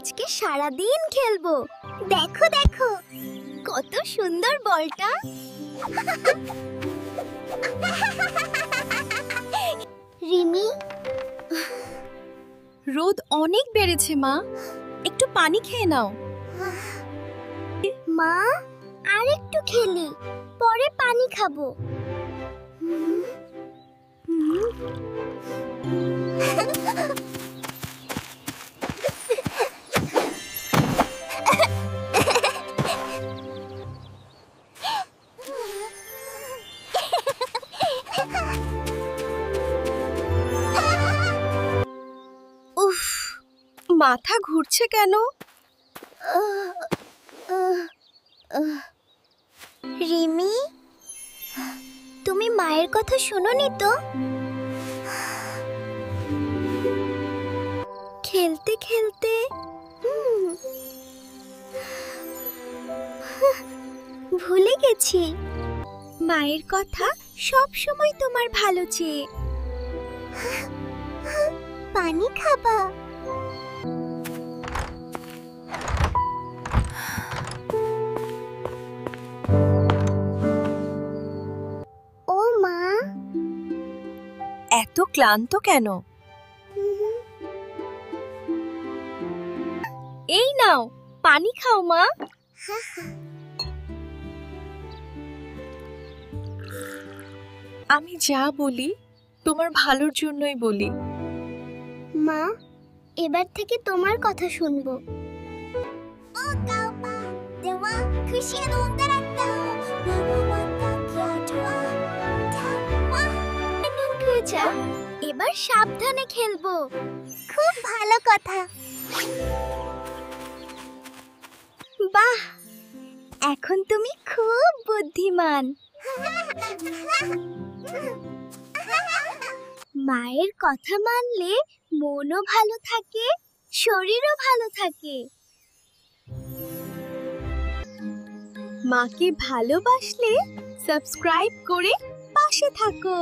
আজকে সারা দিন খেলবো। দেখো দেখো কত সুন্দর বলটা। রিমি, রোদ অনেক বেড়েছে মা, একটু পানি খেয়ে নাও। মা আর একটু খেলি, পরে পানি খাবো। উফ, মাথা ঘুরছে কেন? রিমি, তুমি মায়ের কথা শোনোনি তো? খেলতে খেলতে ভুলে গেছি মায়ের কথা সব সময় তোমার ভালো চেয়ে। পানি খাবা? ও মা, এত ক্লান্ত কেন? এই নাও, পানি খাও মা। আমি যা বলি তোমার ভালোর জন্যই বলি। মা, এবার থেকে তোমার কথা শুনবো। এবার সাবধানে খেলবো। খুব ভালো কথা। বাহ, এখন তুমি খুব বুদ্ধিমান। মায়ের কথা মানলে মনও ভালো থাকে, শরীরও ভালো থাকে। মাকে ভালোবাসলে সাবস্ক্রাইব করে পাশে থাকো।